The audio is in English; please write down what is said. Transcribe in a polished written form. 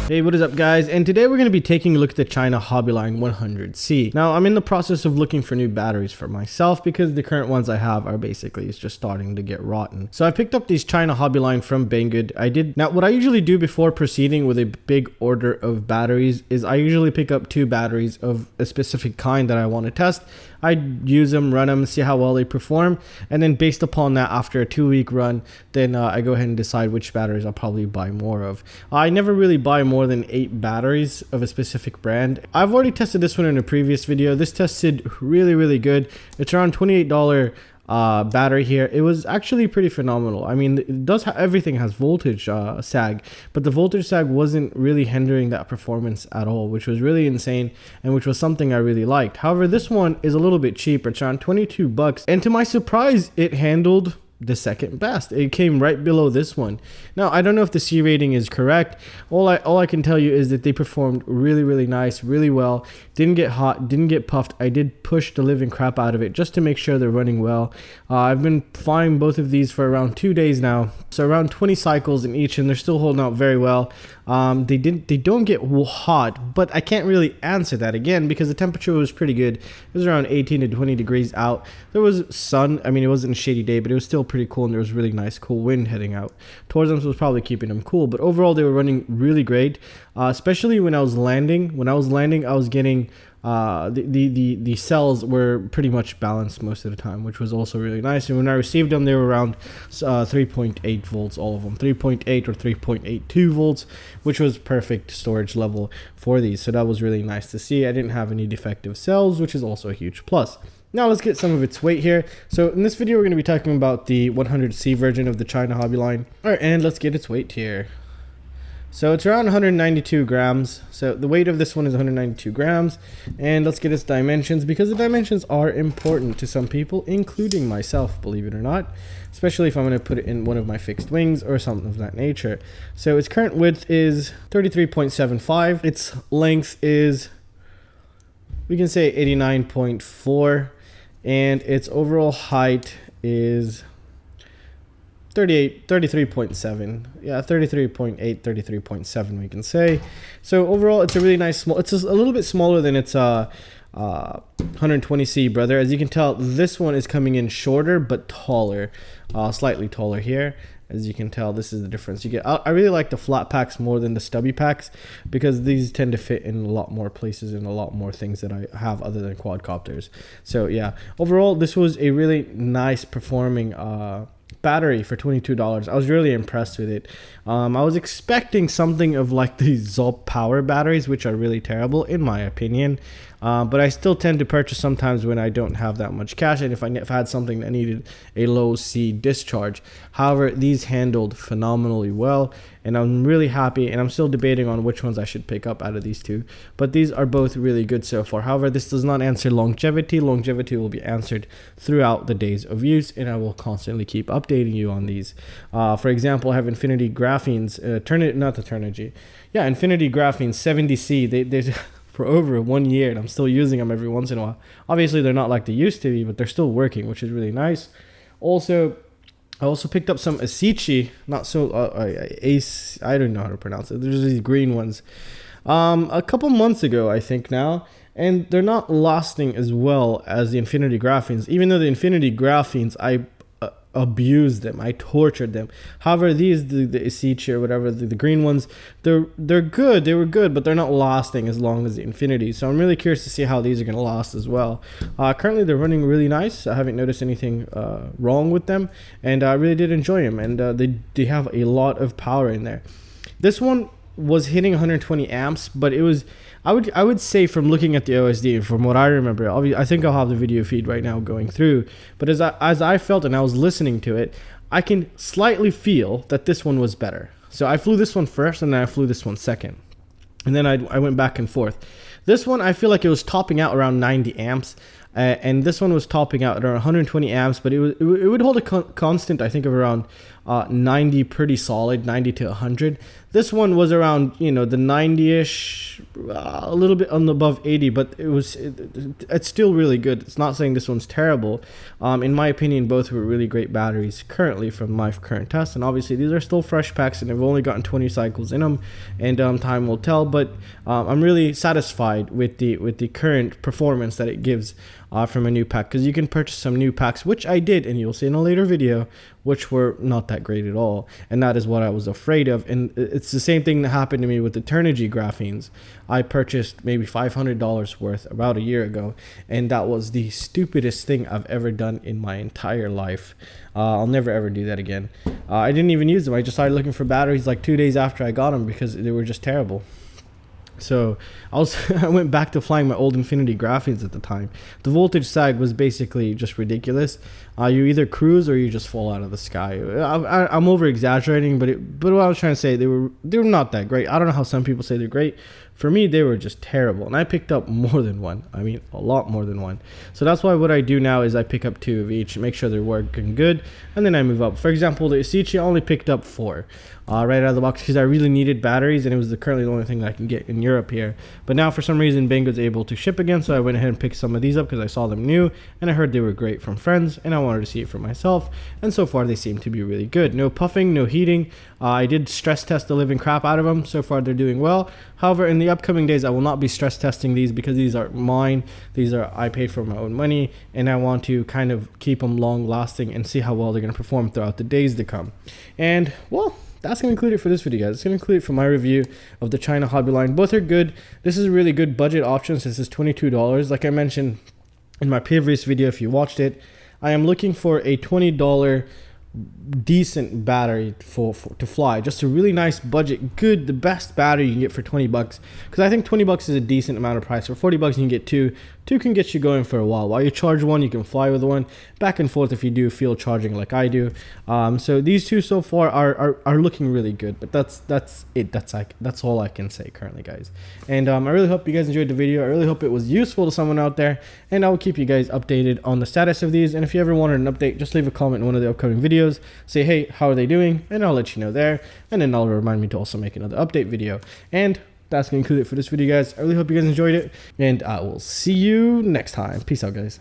Hey, what is up guys? And today we're going to be taking a look at the China Hobbyline 100C. Now I'm in the process of looking for new batteries for myself because the current ones I have are basically just starting to get rotten. So I picked up these China Hobbyline from Banggood. Now what I usually do before proceeding with a big order of batteries is I usually pick up 2 batteries of a specific kind that I want to test. I use them, run them, see how well they perform, and then based upon that, after a 2-week run, then I go ahead and decide which batteries I'll probably buy more of. I never really buy more than 8 batteries of a specific brand. I've already tested this one in a previous video. This tested really good. It's around $28 battery here. It was actually pretty phenomenal. I mean, it does everything has voltage sag, but the voltage sag wasn't really hindering that performance at all, which was really insane and which was something I really liked. However, this one is a little bit cheaper. It's around 22 bucks, and to my surprise, it handled the second best. It came right below this one. Now I don't know if the C rating is correct. All I can tell you is that they performed really nice, really well. Didn't get hot, didn't get puffed. I did push the living crap out of it just to make sure they're running well. I've been flying both of these for around 2 days now, so around 20 cycles in each, and they're still holding out very well. They don't get hot, but I can't really answer that again because the temperature was pretty good. It was around 18 to 20 degrees out. There was sun. I mean, it wasn't a shady day, but it was still pretty cool, and there was really nice cool wind heading out towards them, so it was probably keeping them cool. But overall, they were running really great, especially when I was landing. When I was landing, I was getting the cells were pretty much balanced most of the time, which was also really nice. And when I received them, they were around 3.8 volts, all of them, 3.8 or 3.82 volts, which was perfect storage level for these. So that was really nice to see. I didn't have any defective cells, which is also a huge plus. Now let's get some of its weight here. So in this video, we're going to be talking about the 100C version of the China Hobbyline. All right, and let's get its weight here. So it's around 192 grams. So the weight of this one is 192 grams. And let's get its dimensions, because the dimensions are important to some people, including myself, believe it or not, especially if I'm going to put it in one of my fixed wings or something of that nature. So its current width is 33.75. Its length is, we can say 89.4. And its overall height is 33.7. Yeah, 33.8, 33.7 we can say. So overall, it's a really nice small. It's a little bit smaller than its 120C brother. As you can tell, this one is coming in shorter but taller, slightly taller here. As you can tell, this is the difference you get. I really like the flat packs more than the stubby packs because these tend to fit in a lot more places and a lot more things that I have other than quadcopters. So yeah, overall, this was a really nice performing battery for $22. I was really impressed with it. I was expecting something of like these Zop power batteries, which are really terrible in my opinion. But I still tend to purchase sometimes when I don't have that much cash, and if I had something that needed a low C discharge. However, these handled phenomenally well, and I'm really happy, and I'm still debating on which ones I should pick up out of these two. But these are both really good so far. However, this does not answer longevity. Longevity will be answered throughout the days of use, and I will constantly keep updating you on these. For example, I have Infinity Graphenes, Infinity Graphenes 70C. They for over 1 year, and I'm still using them every once in a while. Obviously, they're not like they used to be, but they're still working, which is really nice. Also, I also picked up some Xt60, I don't know how to pronounce it. There's these green ones. A couple months ago, I think now, and they're not lasting as well as the Infinity Graphenes, even though the Infinity Graphenes, I abused them, I tortured them. However, these the Xt60 or whatever, the green ones, they're good. They were good, but they're not lasting as long as the Infinity. So I'm really curious to see how these are going to last as well. Currently, they're running really nice. I haven't noticed anything wrong with them, and I really did enjoy them. And they have a lot of power in there. This one was hitting 120 amps, but it was, I would say, from looking at the OSD, from what I remember, I think I'll have the video feed right now going through, but as I felt and I was listening to it, I can slightly feel that this one was better. So I flew this one first, and then I flew this one second, and then I went back and forth. This one, I feel like it was topping out around 90 amps. and this one was topping out at around 120 amps, but it would hold a constant, I think, of around 90, pretty solid, 90 to 100. This one was around, you know, the 90-ish, a little bit on above 80, but it's still really good. It's not saying this one's terrible. In my opinion, both were really great batteries currently from my current test, and obviously these are still fresh packs and they've only gotten 20 cycles in them, and time will tell. But I'm really satisfied with the current performance that it gives from a new pack, because you can purchase some new packs, which I did, and you'll see in a later video, which were not that great at all, and that is what I was afraid of. And it's the same thing that happened to me with the Turnigy graphines. I purchased maybe $500 worth about a year ago, and that was the stupidest thing I've ever done in my entire life. I'll never ever do that again. I didn't even use them. I just started looking for batteries like 2 days after I got them because they were just terrible. So I went back to flying my old Infinity graphines at the time. The voltage sag was basically just ridiculous. You either cruise or you just fall out of the sky. I'm over exaggerating, but what I was trying to say, they were not that great. I don't know how some people say they're great. For me, they were just terrible, and I picked up more than one. I mean, a lot more than one. So that's why what I do now is I pick up 2 of each, make sure they're working good, and then I move up. For example, the Xt60 I only picked up 4 right out of the box because I really needed batteries, and it was currently the only thing that I can get in Europe here. But now for some reason, Banggood's able to ship again, so I went ahead and picked some of these up because I saw them new, and I heard they were great from friends, and I wanted to see it for myself, and so far they seem to be really good. No puffing, no heating. I did stress test the living crap out of them. So far they're doing well. However, in the upcoming days I will not be stress testing these because these are mine. I paid for my own money, and I want to kind of keep them long lasting and see how well they're going to perform throughout the days to come. And well, that's going to include it for this video, guys. It's going to include it for my review of the China hobby line. Both are good. This is a really good budget option since it's $22. Like I mentioned in my previous video, if you watched it, I am looking for a $20 decent battery to fly, just a really nice budget, good, the best battery you can get for 20 bucks, because I think 20 bucks is a decent amount of price. For 40 bucks you can get two can get you going for a while you charge one. You can fly with one back and forth if you do field charging like I do. So these two so far are looking really good, but that's it. That's all I can say currently, guys. And I really hope you guys enjoyed the video. I really hope it was useful to someone out there, and I will keep you guys updated on the status of these. And if you ever wanted an update, just leave a comment in one of the upcoming videos, say hey, how are they doing, and I'll let you know there, and then that'll remind me to also make another update video. And that's gonna conclude it for this video, guys. I really hope you guys enjoyed it, and I will see you next time. Peace out, guys.